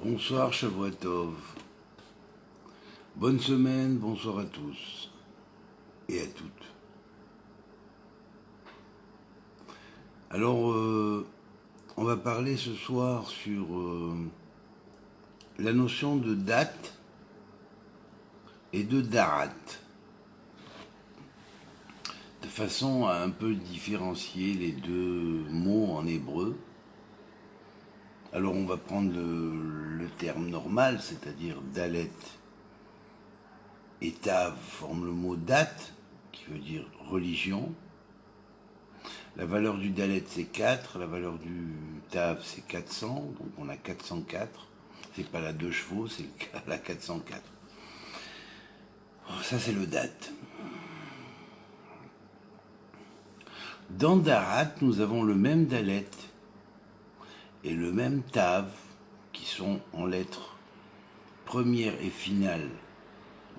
Bonsoir Shavuot. Bonne semaine, bonsoir à tous et à toutes. Alors, on va parler ce soir sur la notion de date et de darat, de façon à un peu différencier les deux mots en hébreu. Alors on va prendre le terme normal, c'est-à-dire dalet et tav forment le mot date, qui veut dire religion. La valeur du dalet c'est 4, la valeur du tav c'est 400, donc on a 404. C'est pas la 2 chevaux, c'est la 404. Ça c'est le date. Dans darat, nous avons le même dalet et le même tav, qui sont en lettres première et finale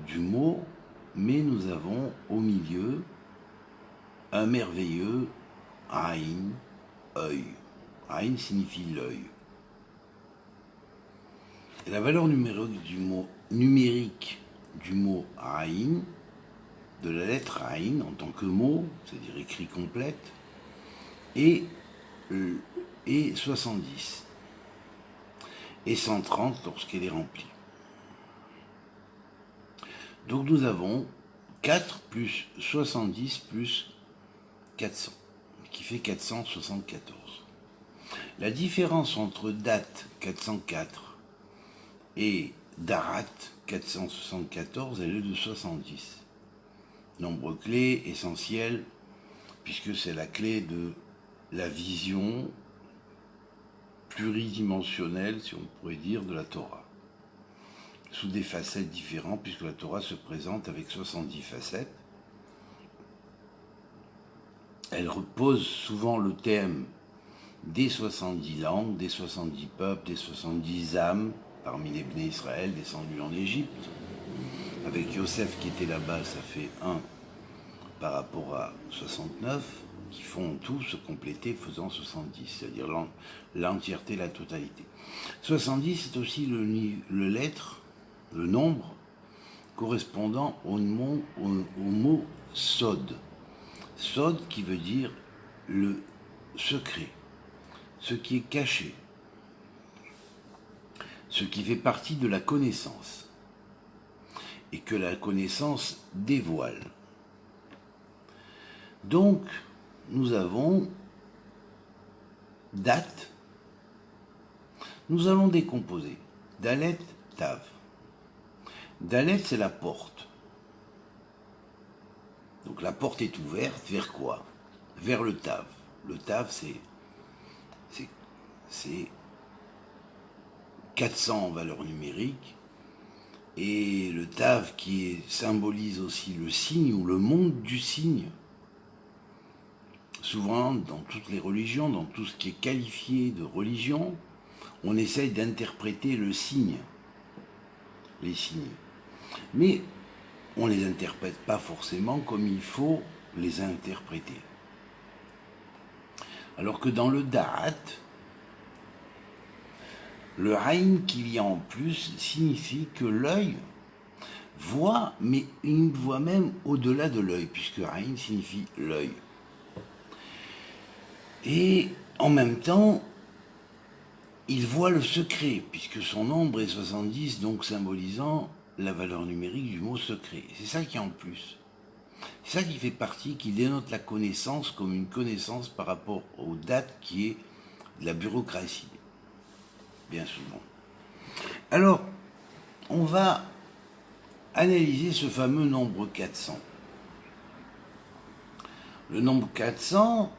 du mot, mais nous avons au milieu un merveilleux Aïn, œil. Aïn signifie l'œil. Et la valeur numérique du mot Aïn, de la lettre Aïn en tant que mot, c'est-à-dire écrit complète, est 70 et 130 lorsqu'elle est remplie. Donc nous avons 4 plus 70 plus 400, qui fait 474. La différence entre date 404 et darat 474, elle est de 70. Nombre clé essentiel, puisque c'est la clé de la vision pluridimensionnelle, si on pourrait dire, de la Torah, sous des facettes différentes, puisque la Torah se présente avec 70 facettes. Elle repose souvent le thème des 70 langues, des 70 peuples, des 70 âmes, parmi les Bnei Israël descendus en Égypte. Avec Yosef qui était là-bas, ça fait 1 par rapport à 69, qui font tout se compléter faisant 70, c'est-à-dire l'entièreté, la totalité. 70, c'est aussi le nombre correspondant au mot sod. Sod qui veut dire le secret, ce qui est caché, ce qui fait partie de la connaissance et que la connaissance dévoile. Donc, nous avons date. Nous allons décomposer. Dalet, tav. Dalet, c'est la porte. Donc la porte est ouverte vers quoi? Vers le tav. Le tav, c'est 400 en valeur numérique. Et le tav qui symbolise aussi le signe ou le monde du signe. Souvent, dans toutes les religions, dans tout ce qui est qualifié de religion, on essaye d'interpréter le signe, les signes. Mais on ne les interprète pas forcément comme il faut les interpréter. Alors que dans le darat, le aïn qu'il y a en plus signifie que l'œil voit, mais il voit même au-delà de l'œil, puisque aïn signifie l'œil. Et en même temps, il voit le secret, puisque son nombre est 70, donc symbolisant la valeur numérique du mot secret. C'est ça qui est en plus. C'est ça qui fait partie, qui dénote la connaissance comme une connaissance par rapport aux dates qui est de la bureaucratie, bien souvent. Alors, on va analyser ce fameux nombre 400. Le nombre 400,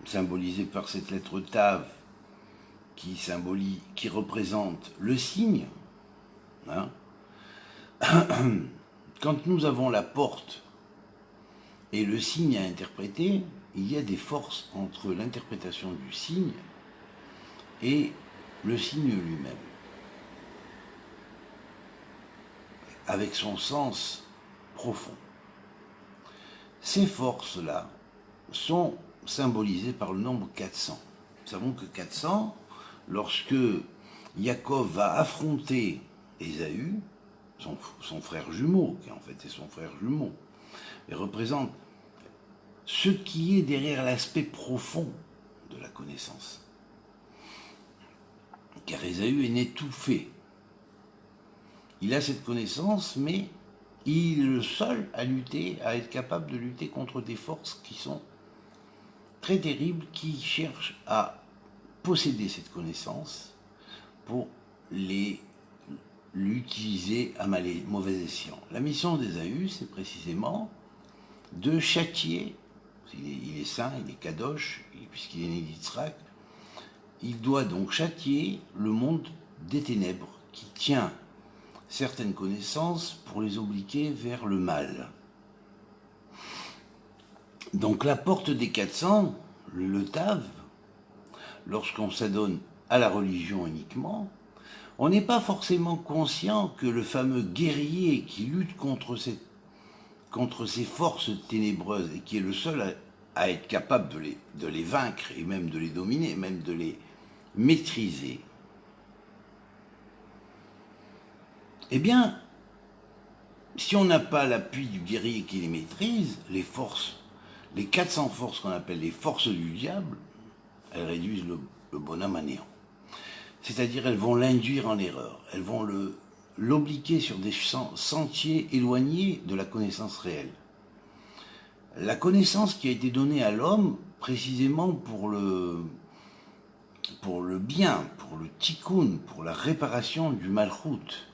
symbolisé par cette lettre tav, qui représente le signe, hein. Quand nous avons la porte et le signe à interpréter, il y a des forces entre l'interprétation du signe et le signe lui-même, avec son sens profond. Ces forces-là sont symbolisées par le nombre 400. Nous savons que 400, lorsque Yaakov va affronter Ésaü, son frère jumeau, qui en fait est son frère jumeau, et représente ce qui est derrière l'aspect profond de la connaissance. Car Ésaü est né tout fait. Il a cette connaissance, mais il est le seul à lutter, à être capable de lutter contre des forces qui sont très terribles, qui cherchent à posséder cette connaissance pour l'utiliser à mauvais escient. La mission d'Ésaü, c'est précisément de châtier, il est saint, il est kadosh, puisqu'il est né d'Yitzhak, il doit donc châtier le monde des ténèbres qui tient certaines connaissances pour les obliquer vers le mal. Donc la porte des 400, le Tav, lorsqu'on s'adonne à la religion uniquement, on n'est pas forcément conscient que le fameux guerrier qui lutte contre ces forces ténébreuses et qui est le seul à être capable de les vaincre et même de les dominer, même de les maîtriser, eh bien, si on n'a pas l'appui du guerrier qui les maîtrise, les 400 forces qu'on appelle les forces du diable, elles réduisent le bonhomme à néant. C'est-à-dire, elles vont l'induire en erreur, elles vont l'obliquer sur des sentiers éloignés de la connaissance réelle. La connaissance qui a été donnée à l'homme, précisément pour le bien, pour le tikkun, pour la réparation du malchut.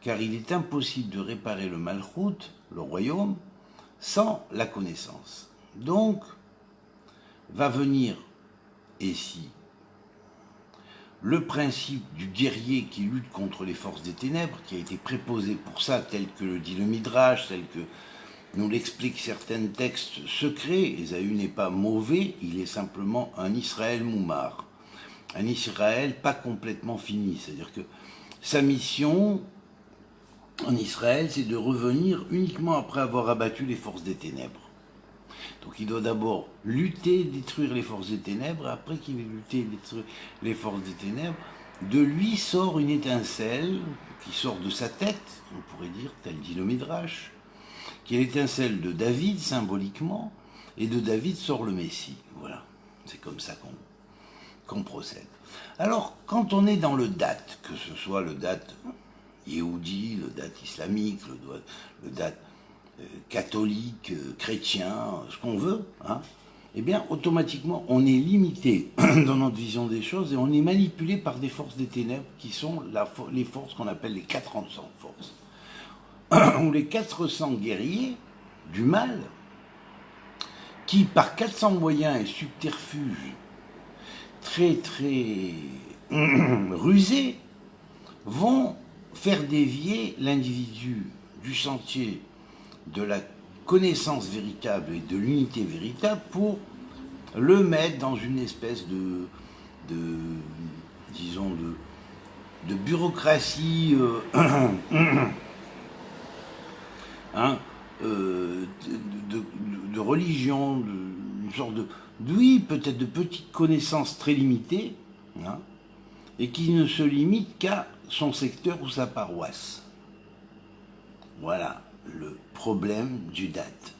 Car il est impossible de réparer le malchut, le royaume, sans la connaissance. Donc, va venir ici le principe du guerrier qui lutte contre les forces des ténèbres, qui a été préposé pour ça, tel que le dit le Midrash, tel que nous l'expliquent certains textes secrets. Ésaü n'est pas mauvais, il est simplement un Israël moumar, un Israël pas complètement fini. C'est-à-dire que sa mission en Israël, c'est de revenir uniquement après avoir abattu les forces des ténèbres. Donc il doit d'abord lutter, détruire les forces des ténèbres, et après qu'il ait lutté et détruit les forces des ténèbres, de lui sort une étincelle qui sort de sa tête, on pourrait dire, tel dit le Midrash, qui est l'étincelle de David symboliquement, et de David sort le Messie. Voilà, c'est comme ça qu'on procède. Alors, quand on est dans le date, que ce soit le date yéhoudi, le date islamique, le date catholique, chrétien, ce qu'on veut, hein, eh bien, automatiquement, on est limité dans notre vision des choses et on est manipulé par des forces des ténèbres qui sont les forces qu'on appelle les 400 forces. Ou les 400 guerriers du mal qui, par 400 moyens et subterfuges très rusés, vont faire dévier l'individu du sentier de la connaissance véritable et de l'unité véritable pour le mettre dans une espèce de bureaucratie de religion, une sorte peut-être de petites connaissances très limitées, hein, et qui ne se limite qu'à son secteur ou sa paroisse. Voilà le problème du date.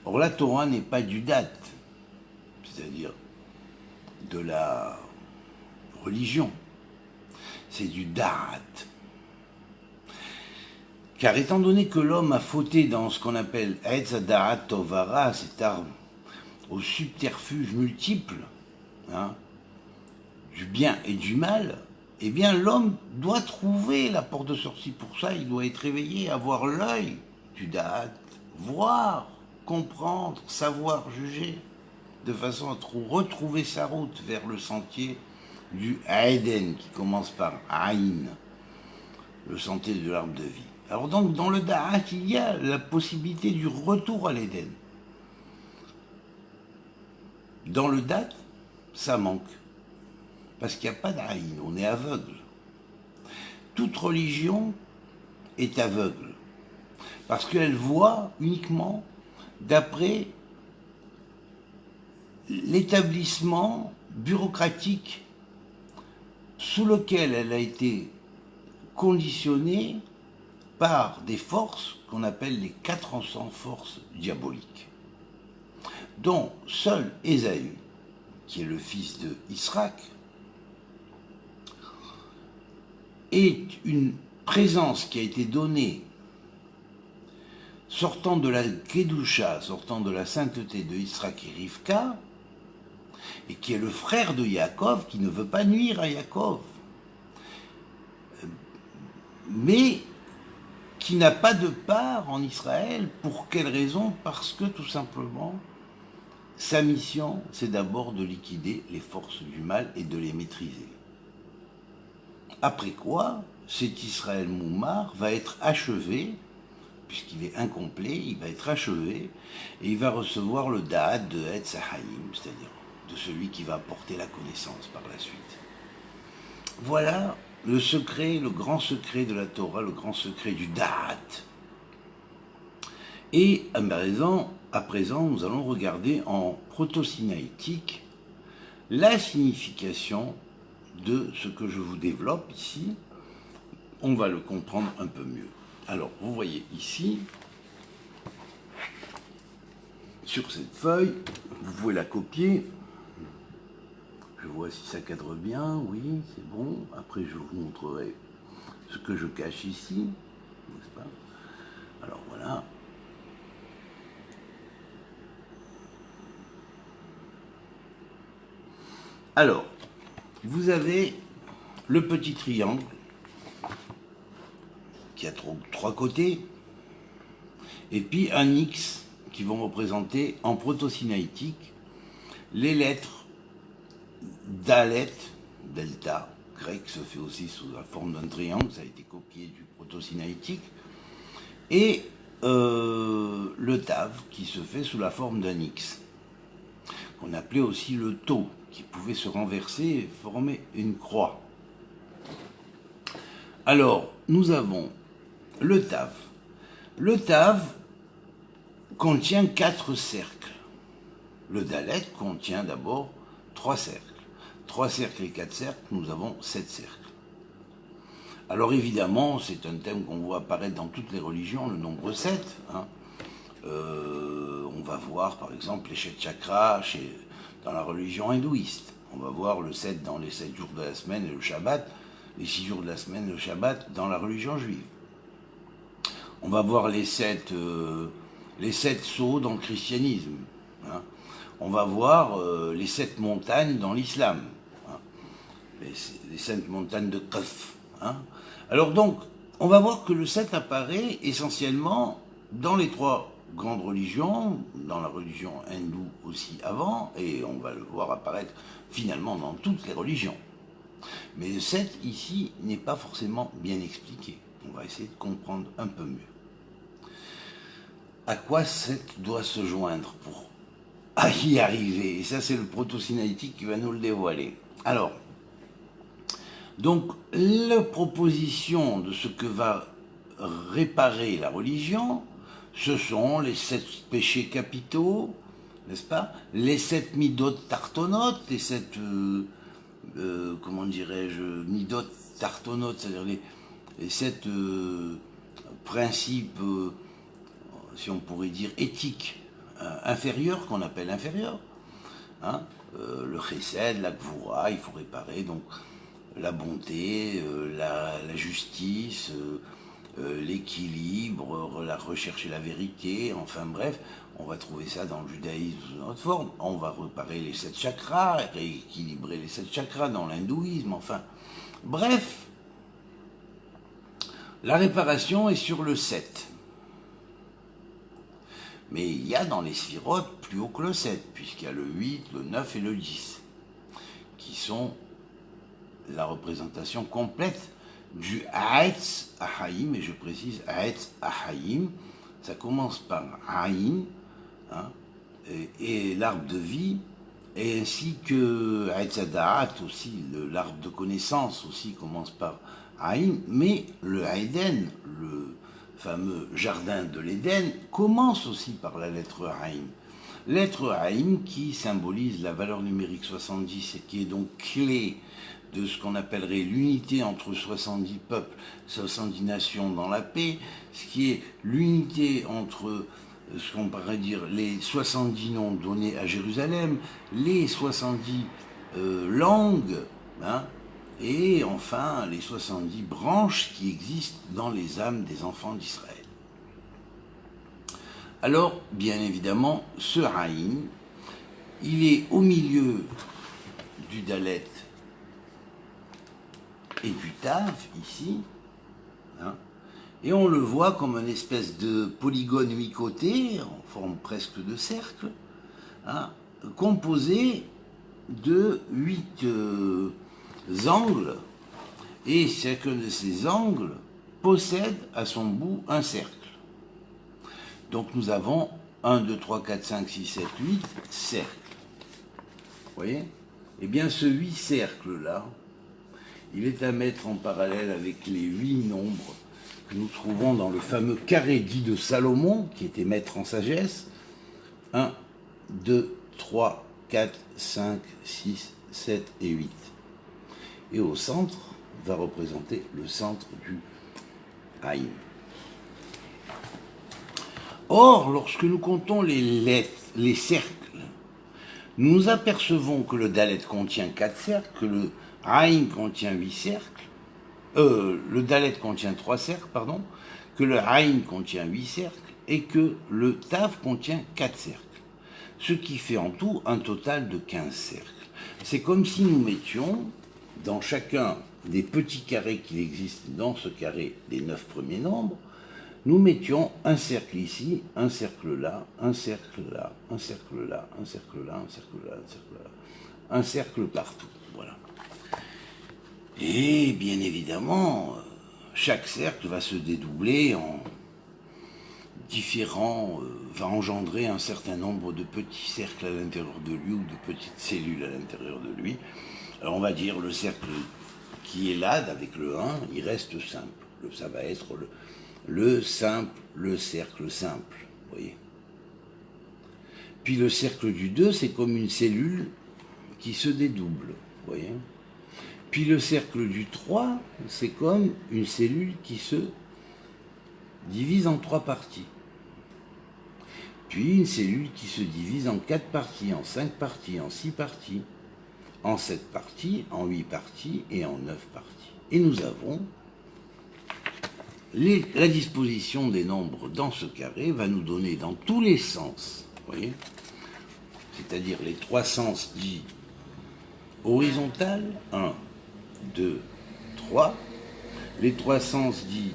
Or la Torah n'est pas du date, c'est-à-dire de la religion, c'est du da'at. Car étant donné que l'homme a fauté dans ce qu'on appelle Etz Da'at Tovara, cet arbre aux subterfuges multiples, hein, du bien et du mal, eh bien l'homme doit trouver la porte de sortie. Pour ça, il doit être réveillé, avoir l'œil du da'at, voir, comprendre, savoir, juger, de façon à retrouver sa route vers le sentier du Aeden, qui commence par Aïn, le sentier de l'arbre de vie. Alors donc, dans le da'at, il y a la possibilité du retour à l'Éden. Dans le da'at, ça manque. Parce qu'il n'y a pas d'Aïn, on est aveugle. Toute religion est aveugle. Parce qu'elle voit uniquement d'après l'établissement bureaucratique sous lequel elle a été conditionnée par des forces qu'on appelle les 400 forces diaboliques, dont seul Ésaü, qui est le fils de Israq, est une présence qui a été donnée sortant de la Kedusha, sortant de la sainteté de Israq et Rivka, et qui est le frère de Yaakov, qui ne veut pas nuire à Yaakov, mais qui n'a pas de part en Israël. Pour quelle raison? Parce que tout simplement, sa mission, c'est d'abord de liquider les forces du mal et de les maîtriser. Après quoi, cet Israël Moumar va être achevé, puisqu'il est incomplet, il va être achevé, et il va recevoir le Da'at de Etz Haïm, c'est-à-dire de celui qui va apporter la connaissance par la suite. Voilà le secret, le grand secret de la Torah, le grand secret du Da'at. Et à présent, nous allons regarder en proto-sinaïtique la signification de ce que je vous développe ici. On va le comprendre un peu mieux. Alors, vous voyez ici, sur cette feuille, vous pouvez la copier. Je vois si ça cadre bien, oui, c'est bon. Après, je vous montrerai ce que je cache ici, n'est-ce pas? Alors, voilà. Alors, vous avez le petit triangle qui a trois côtés, et puis un X qui vont représenter en proto-sinaïtique les lettres Dalet, delta, grec se fait aussi sous la forme d'un triangle, ça a été copié du proto-sinaïtique, et le Tav qui se fait sous la forme d'un X, qu'on appelait aussi le Tau, qui pouvait se renverser et former une croix. Alors, nous avons le Tav. Le Tav contient 4 cercles. Le Dalet contient d'abord 3 cercles. 3 cercles et 4 cercles, nous avons 7 cercles. Alors évidemment, c'est un thème qu'on voit apparaître dans toutes les religions, le nombre 7. Hein. On va voir par exemple les 7 chakras dans la religion hindouiste. On va voir le 7 dans les 7 jours de la semaine et le Shabbat, les 6 jours de la semaine et le Shabbat dans la religion juive. On va voir les 7 sceaux dans le christianisme. Hein. On va voir les 7 montagnes dans l'islam. Hein. Les 7 montagnes de Qaf. Hein. Alors donc, on va voir que le 7 apparaît essentiellement dans les 3 grandes religions, dans la religion hindoue aussi avant, et on va le voir apparaître finalement dans toutes les religions. Mais le 7 ici n'est pas forcément bien expliqué. On va essayer de comprendre un peu mieux. À quoi 7 doit se joindre pour y arriver? Et ça, c'est le proto-sinaïtique qui va nous le dévoiler. Alors, donc, la proposition de ce que va réparer la religion, ce sont les 7 péchés capitaux, n'est-ce pas? Les 7 midot tartonotes, les 7, comment dirais-je, midot tartonotes, c'est-à-dire les 7 principes, si on pourrait dire, éthiques inférieurs, qu'on appelle inférieurs. Hein, le chesed, la gvoura, il faut réparer, donc la bonté, la justice, l'équilibre, la recherche et la vérité, enfin bref, on va trouver ça dans le judaïsme sous une autre forme. On va réparer les 7 chakras, rééquilibrer les 7 chakras dans l'hindouisme, enfin bref, la réparation est sur le 7. Mais il y a dans les sphirotes plus haut que le 7, puisqu'il y a le 8, le 9 et le 10, qui sont la représentation complète du Haetz Ahaïm, et je précise Haetz Ahaïm, ça commence par Aïn, hein, et l'arbre de vie, et ainsi que Haetz Adaat aussi, l'arbre de connaissance aussi commence par Aïn, mais le Haïden, le fameux jardin de l'Éden, commence aussi par la lettre Haïm. Lettre Haïm qui symbolise la valeur numérique 70 et qui est donc clé de ce qu'on appellerait l'unité entre 70 peuples, 70 nations dans la paix, ce qui est l'unité entre ce qu'on pourrait dire les 70 noms donnés à Jérusalem, les 70 langues, hein, et enfin les 70 branches qui existent dans les âmes des enfants d'Israël. Alors, bien évidemment, ce Haïn, il est au milieu du Dalet et du Tav, ici, hein, et on le voit comme une espèce de polygone mi-côté, en forme presque de cercle, hein, composé de 8 angles, et chacun de ces angles possède à son bout un cercle. Donc nous avons 1, 2, 3, 4, 5, 6, 7, 8 cercles. Vous voyez? Eh bien ce 8 cercles-là, il est à mettre en parallèle avec les 8 nombres que nous trouvons dans le fameux carré dit de Salomon, qui était maître en sagesse. 1, 2, 3, 4, 5, 6, 7 et 8. Et au centre va représenter le centre du Haïm. Or, lorsque nous comptons les cercles, nous nous apercevons que le Dalet contient 4 cercles, que le Haïm contient 8 cercles, le Dalet contient 3 cercles, pardon, que le Haïm contient 8 cercles et que le Tav contient 4 cercles. Ce qui fait en tout un total de 15 cercles. C'est comme si nous mettions dans chacun des petits carrés qu'il existe dans ce carré des 9 premiers nombres, nous mettions un cercle ici, un cercle là, un cercle là, un cercle là, un cercle là, un cercle là, un cercle là, un cercle partout. Voilà. Et bien évidemment, chaque cercle va se dédoubler en différents, va engendrer un certain nombre de petits cercles à l'intérieur de lui ou de petites cellules à l'intérieur de lui. Alors on va dire le cercle qui est là avec le 1, il reste simple. Ça va être le simple, le cercle simple, vous voyez. Puis le cercle du 2, c'est comme une cellule qui se dédouble, vous voyez. Puis le cercle du 3, c'est comme une cellule qui se divise en 3 parties. Puis une cellule qui se divise en 4 parties, en 5 parties, en 6 parties, en 7 parties, en 8 parties et en 9 parties. Et nous avons la disposition des nombres dans ce carré va nous donner dans tous les sens, vous voyez, c'est-à-dire les 3 sens dits horizontal, 1, 2, 3, les 3 sens dits,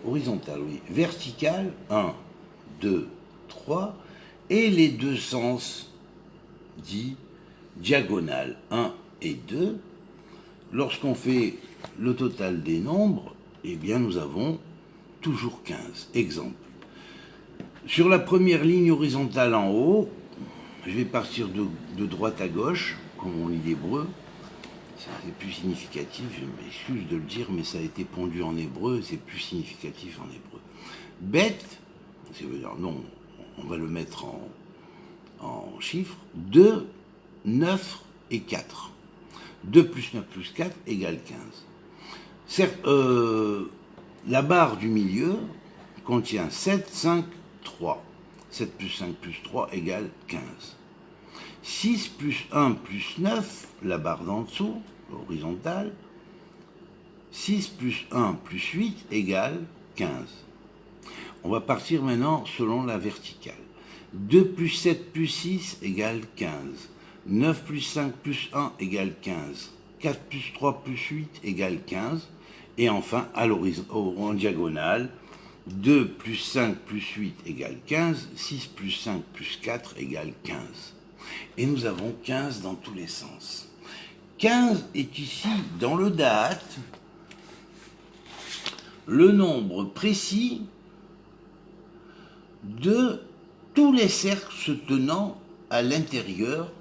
horizontal, oui, vertical, 1, 2, 3, et les 2 sens dits diagonal, 1 et 2, lorsqu'on fait le total des nombres, eh bien nous avons toujours 15. Exemple. Sur la première ligne horizontale en haut, je vais partir de droite à gauche, comme on lit l'hébreu. C'est plus significatif, je m'excuse de le dire, mais ça a été pondu en hébreu, c'est plus significatif en hébreu. Bête, ça veut dire non, on va le mettre en chiffres, 2, 9 et 4. 2 plus 9 plus 4 égale 15. Certes, la barre du milieu contient 7, 5, 3. 7 plus 5 plus 3 égale 15. 6 plus 1 plus 9, la barre d'en dessous, horizontale, 6 plus 1 plus 8 égale 15. On va partir maintenant selon la verticale. 2 plus 7 plus 6 égale 15. 9 plus 5 plus 1 égale 15. 4 plus 3 plus 8 égale 15. Et enfin, à en diagonale, 2 plus 5 plus 8 égale 15. 6 plus 5 plus 4 égale 15. Et nous avons 15 dans tous les sens. 15 est ici, dans le Da'at, le nombre précis de tous les cercles se tenant à l'intérieur,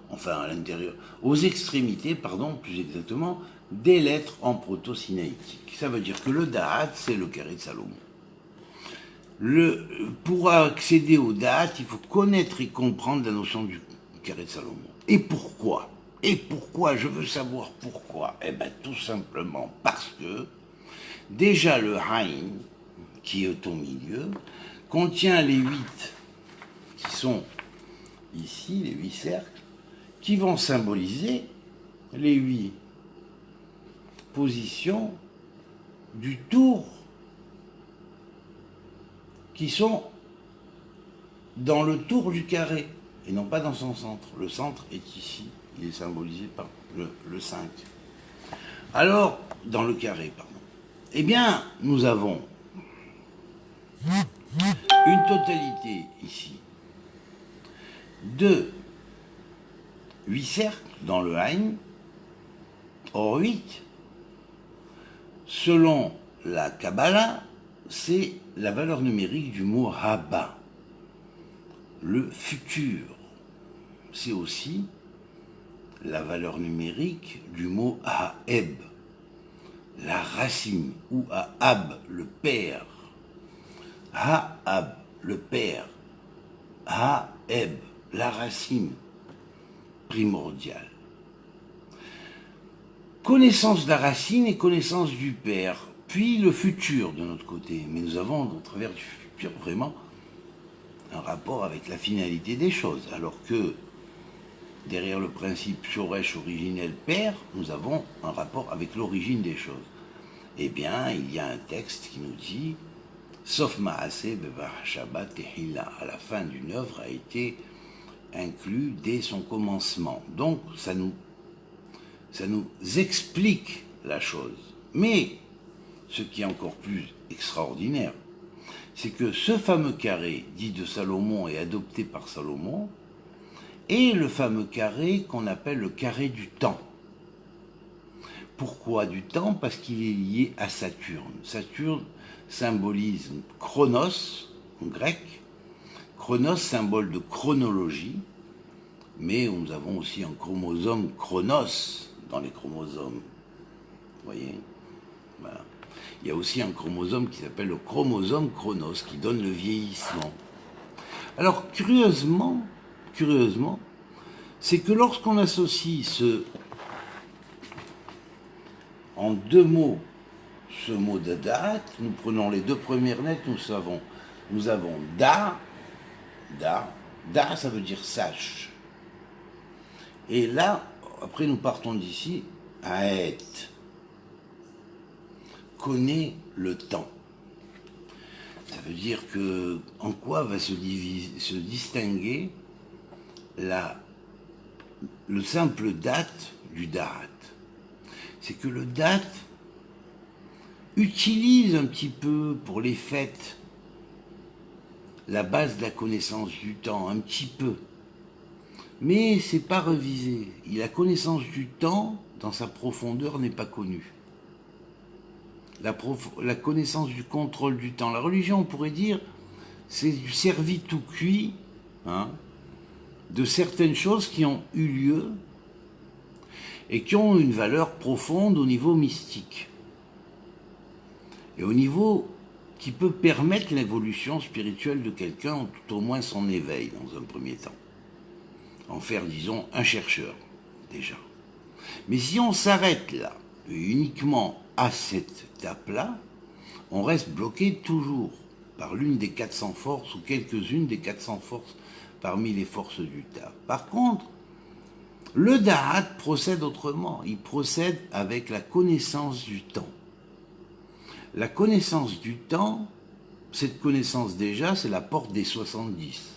aux extrémités, plus exactement, des lettres en proto-sinaïtique. Ça veut dire que le Da'at, c'est le carré de Salomon. Pour accéder au Da'at, il faut connaître et comprendre la notion du carré de Salomon. Et pourquoi? Et pourquoi? Je veux savoir pourquoi. Eh bien, tout simplement parce que, déjà le Haïn, qui est au milieu, contient les 8 qui sont ici, les 8 cercles, qui vont symboliser les 8 positions du tour qui sont dans le tour du carré et non pas dans son centre. Le centre est ici, il est symbolisé par le 5. Alors, dans le carré, pardon. Eh bien, nous avons une totalité ici de 8 cercles dans le Haïn. Or 8, selon la Kabbalah, c'est la valeur numérique du mot Haba, le futur. C'est aussi la valeur numérique du mot Haeb, la racine, ou Ahab, le père. Haab, le père. Haeb, la racine primordiale. Connaissance de la racine et connaissance du père, puis le futur de notre côté. Mais nous avons, au travers du futur, vraiment un rapport avec la finalité des choses. Alors que, derrière le principe Shoresh originel père, nous avons un rapport avec l'origine des choses. Eh bien, il y a un texte qui nous dit « Sauf Maaseh bevar Shabbat tehila » à la fin d'une œuvre a été inclus dès son commencement. Donc, ça nous explique la chose. Mais, ce qui est encore plus extraordinaire, c'est que ce fameux carré dit de Salomon et adopté par Salomon est le fameux carré qu'on appelle le carré du temps. Pourquoi du temps? Parce qu'il est lié à Saturne. Saturne symbolise Chronos, en grec. Chronos, symbole de chronologie, mais nous avons aussi un chromosome Chronos dans les chromosomes. Vous voyez? Voilà. Il y a aussi un chromosome qui s'appelle le chromosome Chronos, qui donne le vieillissement. Alors, curieusement, c'est que lorsqu'on associe en 2 mots, ce mot de date, nous prenons les 2 premières lettres, nous avons da, ça veut dire sache. Et là, après nous partons d'ici, aet, connaît le temps. Ça veut dire que, en quoi va se distinguer le simple date du date? C'est que le date utilise un petit peu pour les fêtes la base de la connaissance du temps, un petit peu. Mais c'est pas revisé. La connaissance du temps, dans sa profondeur, n'est pas connue. La connaissance du contrôle du temps. La religion, on pourrait dire, c'est du servi tout cuit, hein, de certaines choses qui ont eu lieu et qui ont une valeur profonde au niveau mystique. Et au niveau qui peut permettre l'évolution spirituelle de quelqu'un, ou tout au moins son éveil dans un premier temps. En faire, disons, un chercheur, déjà. Mais si on s'arrête là, uniquement à cette étape-là, on reste bloqué toujours par l'une des 400 forces, ou quelques-unes des 400 forces parmi les forces du Ta. Par contre, le Da'at procède autrement. Il procède avec la connaissance du temps. La connaissance du temps, cette connaissance déjà, c'est la porte des 70.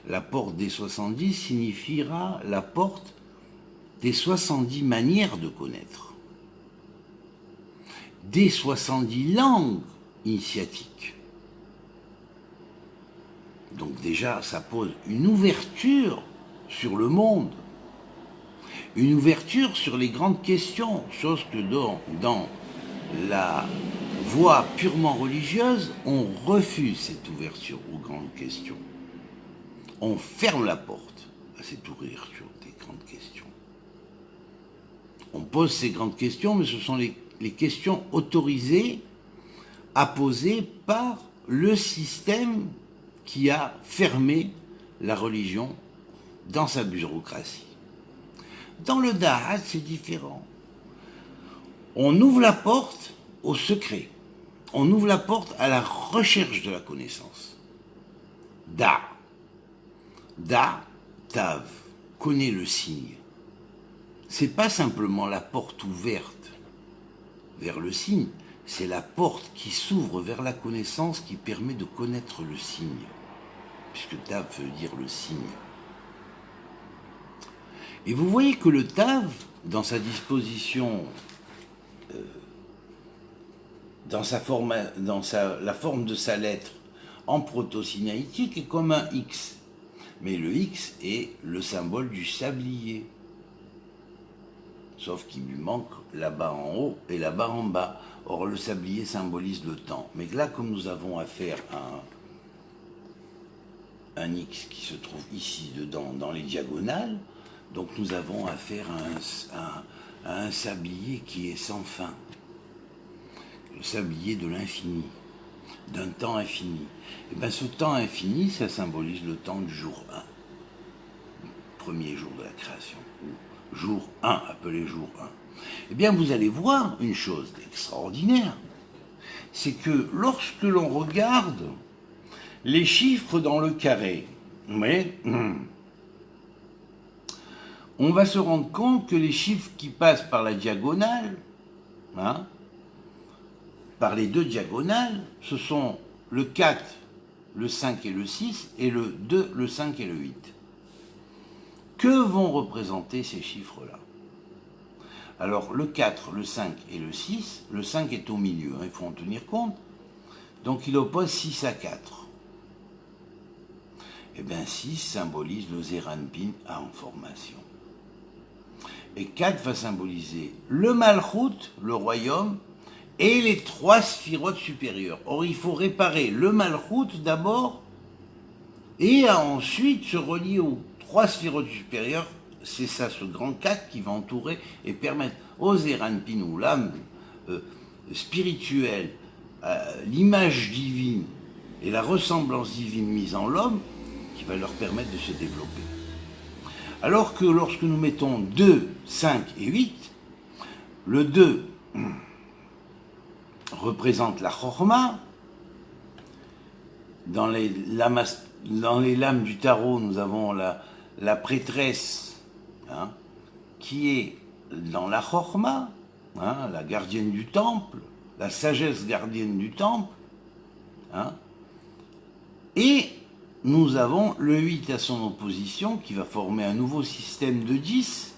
La porte des 70 signifiera la porte des 70 manières de connaître, des 70 langues initiatiques. Donc déjà, ça pose une ouverture sur le monde, une ouverture sur les grandes questions, chose que dans la voie purement religieuse, on refuse cette ouverture aux grandes questions. On ferme la porte à cette ouverture des grandes questions. On pose ces grandes questions, mais ce sont les questions autorisées à poser par le système qui a fermé la religion dans sa bureaucratie. Dans le Da'at, c'est différent. On ouvre la porte au secret. On ouvre la porte à la recherche de la connaissance. Da. Da, Tav, connaît le signe. C'est pas simplement la porte ouverte vers le signe, c'est la porte qui s'ouvre vers la connaissance qui permet de connaître le signe. Puisque Tav veut dire le signe. Et vous voyez que le Tav, dans sa disposition, la forme de sa lettre en proto-sinaïtique est comme un X. Mais le X est le symbole du sablier. Sauf qu'il lui manque là-bas en haut et là-bas en bas. Or, le sablier symbolise le temps. Mais là, comme nous avons affaire à un X qui se trouve ici dedans, dans les diagonales, donc nous avons affaire à un sablier qui est sans fin. Le sablier de l'infini, d'un temps infini. Et bien ce temps infini, ça symbolise le temps du jour 1, premier jour de la création, ou jour 1, appelé jour 1. Eh bien vous allez voir une chose extraordinaire, c'est que lorsque l'on regarde les chiffres dans le carré, on va se rendre compte que les chiffres qui passent par la diagonale, par les deux diagonales, ce sont le 4, le 5 et le 6, et le 2, le 5 et le 8. Que vont représenter ces chiffres-là? Alors, le 4, le 5 et le 6, le 5 est au milieu, il faut en tenir compte, donc il oppose 6 à 4. Eh bien, 6 symbolise le Zeranpin en formation. Et 4 va symboliser le Malchut, le royaume, et les 3 sphirotes supérieures. Or, il faut réparer le Malchut d'abord, et ensuite se relier aux 3 sphirotes supérieures. C'est ça, ce grand 4 qui va entourer et permettre aux Zeranpin, ou l'âme spirituelle, l'image divine et la ressemblance divine mise en l'homme, qui va leur permettre de se développer. Alors que lorsque nous mettons 2, 5 et 8, le 2 représente la Chorma. Dans les lames du tarot, nous avons la prêtresse, qui est dans la Chorma, la gardienne du temple, la sagesse gardienne du temple. Et nous avons le 8 à son opposition, qui va former un nouveau système de 10,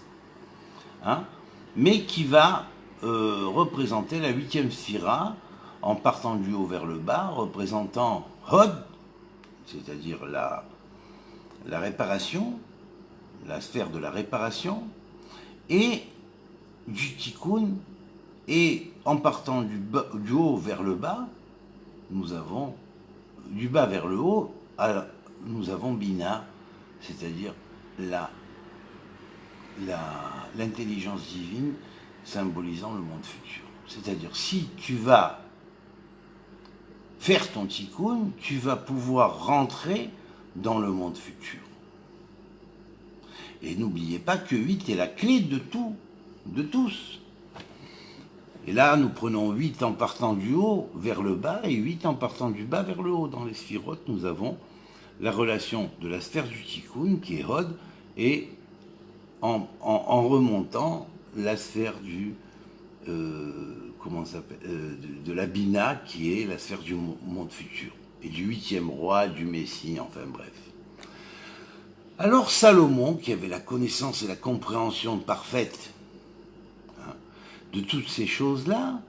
mais qui va représenter la 8e sphira, en partant du haut vers le bas, représentant Hod, c'est-à-dire la réparation, la sphère de la réparation, et du Tikkun, et en partant du haut vers le bas, nous avons, du bas vers le haut, nous avons Bina, c'est-à-dire l'intelligence divine symbolisant le monde futur. C'est-à-dire, si tu vas faire ton tikkun, tu vas pouvoir rentrer dans le monde futur. Et n'oubliez pas que 8 est la clé de tout, de tous. Et là, nous prenons 8 en partant du haut vers le bas et 8 en partant du bas vers le haut. Dans les sphirotes, nous avons la relation de la sphère du tikkun, qui est Hod, et en remontant la sphère du de la Bina, qui est la sphère du monde futur, et du 8e roi, du Messie, enfin bref. Alors Salomon, qui avait la connaissance et la compréhension parfaite de toutes ces choses-là,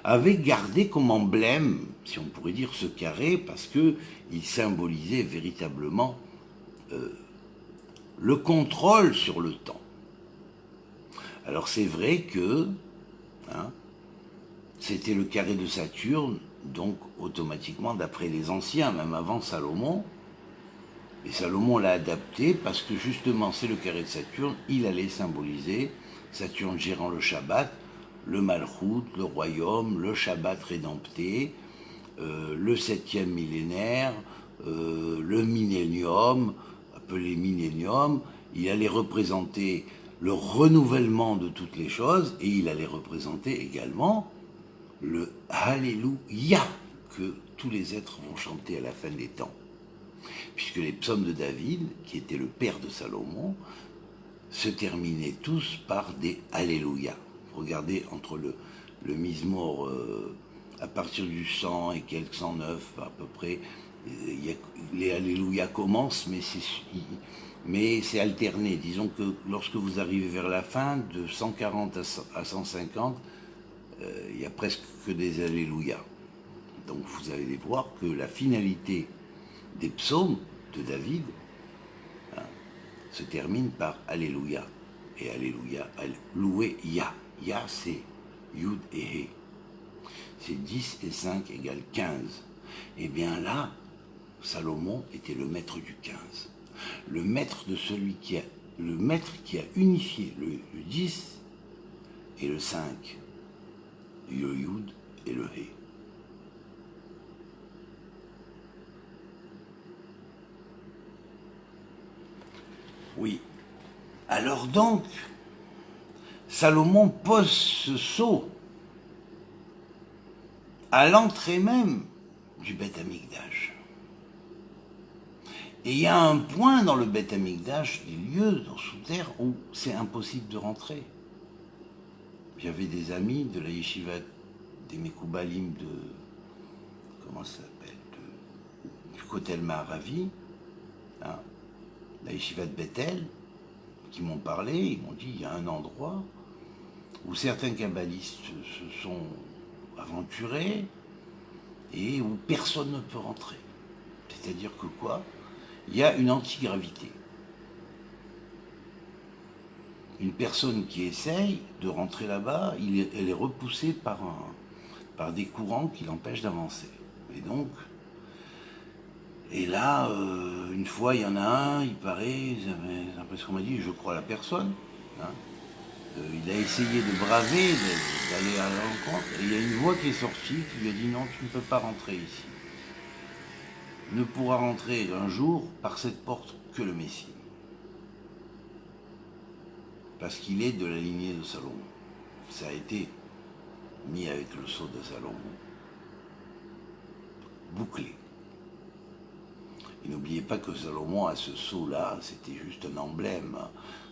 avait gardé comme emblème, si on pourrait dire, ce carré, parce qu'il symbolisait véritablement le contrôle sur le temps. Alors c'est vrai que c'était le carré de Saturne, donc automatiquement, d'après les anciens, même avant Salomon, et Salomon l'a adapté parce que justement c'est le carré de Saturne, il allait symboliser Saturne gérant le Shabbat, le Malchut, le royaume, le Shabbat rédempté, le 7e millénaire, le millénium, appelé millénium. Il allait représenter le renouvellement de toutes les choses, et il allait représenter également le Alléluia que tous les êtres vont chanter à la fin des temps. Puisque les psaumes de David, qui était le père de Salomon, se terminaient tous par des Alléluia. Regardez entre le Mizmor, à partir du 100 et quelques 109 à peu près, les Alléluia commencent, mais c'est alterné. Disons que lorsque vous arrivez vers la fin, de 140 à 150, il n'y a presque que des Alléluia. Donc vous allez voir que la finalité des psaumes de David se termine par Alléluia. Et Alléluia, loué Ya. Ya, c'est Yud et He. C'est 10 et 5 égale 15. Et bien là, Salomon était le maître du 15. Le maître de celui qui a, le maître qui a unifié le 10 et le 5, le Yud et le He. Oui. Alors donc, Salomon pose ce sceau à l'entrée même du Beth Amikdash. Et il y a un point dans le Beth Amikdash, des lieux sous terre, où c'est impossible de rentrer. J'avais des amis de la yeshiva des Mekoubalim de, comment ça s'appelle, du Kotel Maharavi, hein, la yeshiva de Bethel, qui m'ont parlé, ils m'ont dit, il y a un endroit où certains kabbalistes se sont aventurés et où personne ne peut rentrer. C'est-à-dire que quoi? Il y a une antigravité. Une personne qui essaye de rentrer là-bas, elle est repoussée par des courants qui l'empêchent d'avancer. Et là, une fois, il y en a un, il paraît, d'après ce qu'on m'a dit, je crois à la personne, hein, il a essayé de braver, d'aller à l'encontre, et il y a une voix qui est sortie qui lui a dit non, tu ne peux pas rentrer ici. Ne pourra rentrer un jour par cette porte que le Messie. Parce qu'il est de la lignée de Salomon. Ça a été mis avec le sceau de Salomon. Bouclé. Et n'oubliez pas que Salomon, à ce sceau-là, c'était juste un emblème,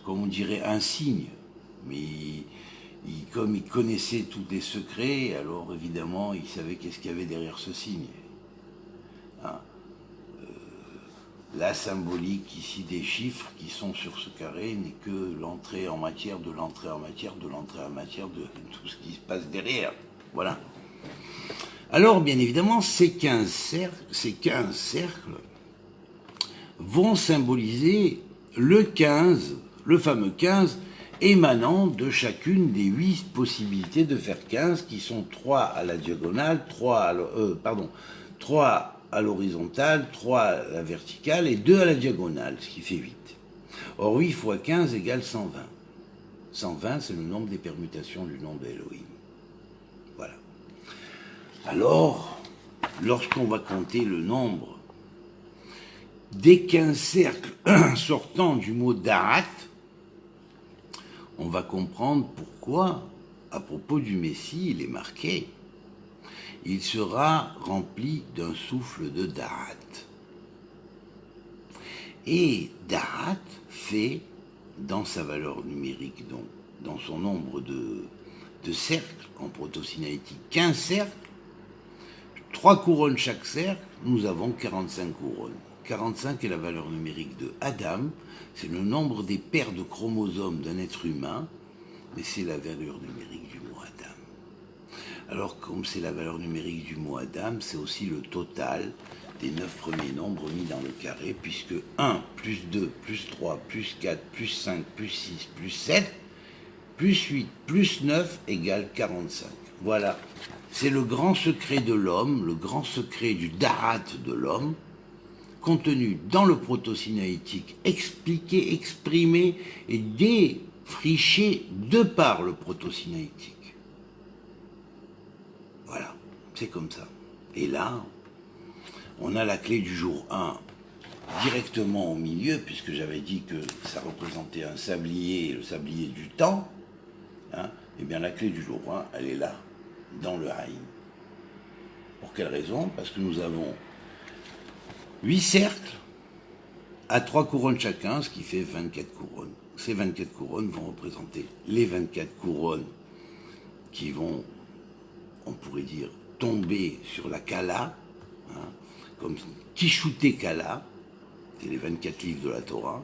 comme on dirait un signe. Mais comme il connaissait tous les secrets, alors évidemment, il savait qu'est-ce qu'il y avait derrière ce signe. Hein, la symbolique ici des chiffres qui sont sur ce carré n'est que l'entrée en matière de l'entrée en matière de l'entrée en matière de tout ce qui se passe derrière. Voilà. Alors, bien évidemment, ces 15 cercles vont symboliser le 15, le fameux 15, émanant de chacune des 8 possibilités de faire 15, qui sont 3 à la diagonale, 3 à l'horizontale, 3 à la verticale et 2 à la diagonale, ce qui fait 8. Or 8 fois 15 égale 120. 120, c'est le nombre des permutations du nom d'Elohim. Voilà. Alors, lorsqu'on va compter le nombre des 15 cercles sortant du mot Da'at, on va comprendre pourquoi, à propos du Messie, il est marqué « Il sera rempli d'un souffle de Da'at ». Et Da'at fait, dans sa valeur numérique, donc, dans son nombre de cercles, en proto-sinaïtique, 15 cercles, 3 couronnes chaque cercle, nous avons 45 couronnes. 45 est la valeur numérique de Adam, c'est le nombre des paires de chromosomes d'un être humain, mais c'est la valeur numérique du mot Adam. Alors, comme c'est la valeur numérique du mot Adam, c'est aussi le total des 9 premiers nombres mis dans le carré, puisque 1, plus 2, plus 3, plus 4, plus 5, plus 6, plus 7, plus 8, plus 9 égale 45. Voilà, c'est le grand secret de l'homme, le grand secret du Da'at de l'homme, contenu dans le proto-sinaïtique, expliqué, exprimé et défriché de par le proto-sinaïtique. Voilà, c'est comme ça. Et là, on a la clé du jour 1 directement au milieu, puisque j'avais dit que ça représentait un sablier, le sablier du temps, hein, eh bien la clé du jour 1, elle est là, dans le Haïm. Pour quelle raison? Parce que nous avons 8 cercles à 3 couronnes chacun, ce qui fait 24 couronnes. Ces 24 couronnes vont représenter les 24 couronnes qui vont, on pourrait dire, tomber sur la Kala, hein, comme Kishuté Kala, c'est les 24 livres de la Torah.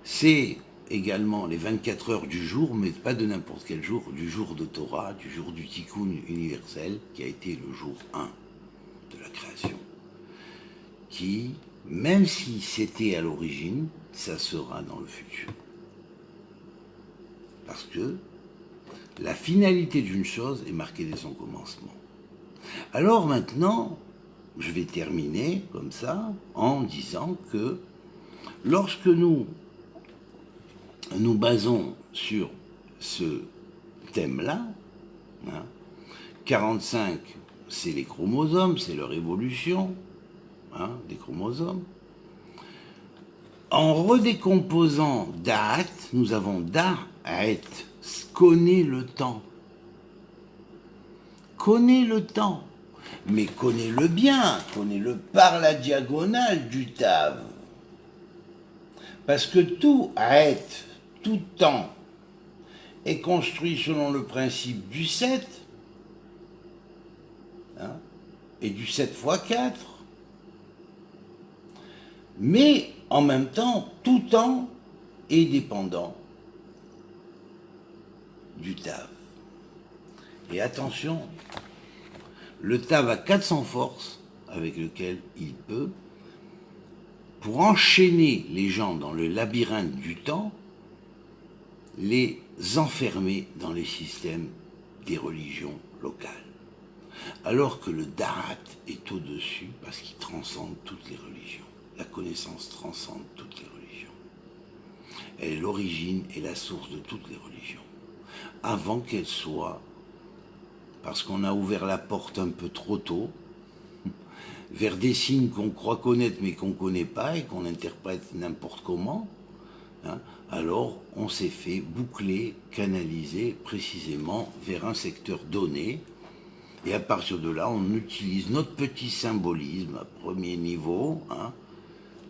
C'est également les 24 heures du jour, mais pas de n'importe quel jour, du jour de Torah, du jour du Tikkun universel, qui a été le jour 1 de la création. Qui, même si c'était à l'origine, ça sera dans le futur. Parce que la finalité d'une chose est marquée dès son commencement. Alors maintenant, je vais terminer comme ça en disant que lorsque nous basons sur ce thème-là, hein, 45, c'est les chromosomes, c'est leur évolution, hein, des chromosomes. En redécomposant Da'at, nous avons Da'at, connaît le temps. Connaît le temps, mais connais-le bien, connais-le par la diagonale du Tav. Parce que tout Aet, tout temps, est construit selon le principe du 7, hein, et du 7 fois 4. Mais en même temps, tout temps est dépendant du Tav. Et attention, le Tav a 400 forces avec lesquelles il peut, pour enchaîner les gens dans le labyrinthe du temps, les enfermer dans les systèmes des religions locales. Alors que le Da'at est au-dessus parce qu'il transcende toutes les religions. La connaissance transcende toutes les religions. Elle est l'origine et la source de toutes les religions. Avant qu'elle soit, parce qu'on a ouvert la porte un peu trop tôt, vers des signes qu'on croit connaître mais qu'on ne connaît pas et qu'on interprète n'importe comment, hein, alors on s'est fait boucler, canaliser précisément vers un secteur donné, et à partir de là on utilise notre petit symbolisme à premier niveau, hein,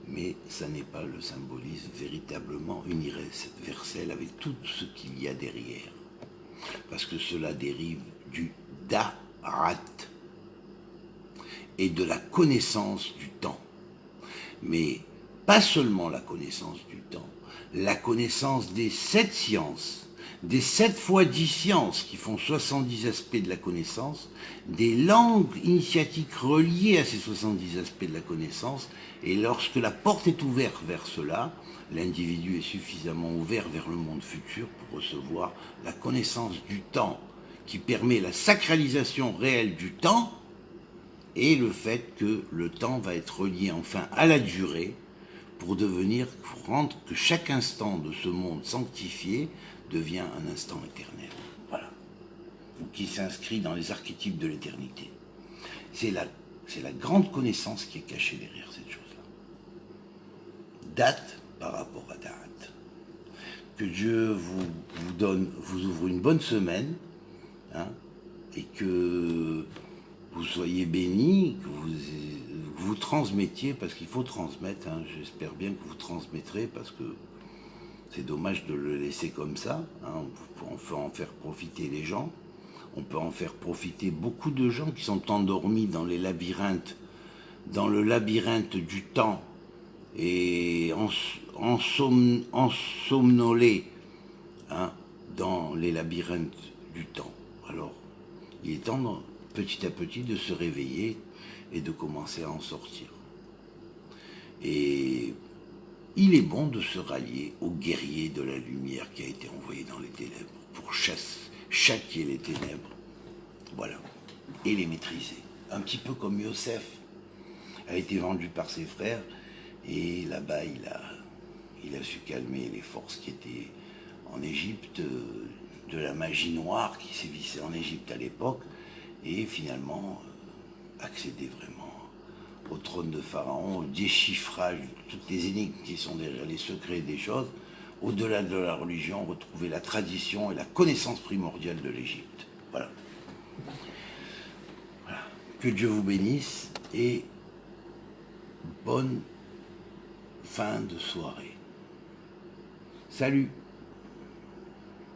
mais ça n'est pas le symbolisme véritablement universel avec tout ce qu'il y a derrière, parce que cela dérive du Da'at et de la connaissance du temps. Mais pas seulement la connaissance du temps, la connaissance des 7 sciences, des 7 fois 10 sciences qui font 70 aspects de la connaissance, des langues initiatiques reliées à ces 70 aspects de la connaissance, et lorsque la porte est ouverte vers cela, l'individu est suffisamment ouvert vers le monde futur pour recevoir la connaissance du temps qui permet la sacralisation réelle du temps, et le fait que le temps va être relié enfin à la durée pour rendre que chaque instant de ce monde sanctifié devient un instant éternel. Voilà. Qui s'inscrit dans les archétypes de l'éternité. C'est la grande connaissance qui est cachée derrière cette chose-là. Date par rapport à date. Que Dieu vous ouvre une bonne semaine, hein, et que vous soyez bénis, que vous transmettiez, parce qu'il faut transmettre, hein, j'espère bien que vous transmettrez, parce que c'est dommage de le laisser comme ça, hein, on peut en faire profiter les gens, on peut en faire profiter beaucoup de gens qui sont endormis dans les labyrinthes, dans le labyrinthe du temps, et ensomnolés, hein, dans les labyrinthes du temps. Alors, il est temps petit à petit de se réveiller et de commencer à en sortir. Et il est bon de se rallier au guerrier de la lumière qui a été envoyé dans les ténèbres pour châtier les ténèbres, voilà, et les maîtriser. Un petit peu comme Yosef a été vendu par ses frères, et là-bas il a su calmer les forces qui étaient en Égypte, de la magie noire qui sévissait en Égypte à l'époque, et finalement accéder vraiment au trône de Pharaon, au déchiffrage de toutes les énigmes qui sont derrière les secrets des choses, au-delà de la religion, retrouver la tradition et la connaissance primordiale de l'Égypte. Voilà. Voilà. Que Dieu vous bénisse et bonne fin de soirée. Salut!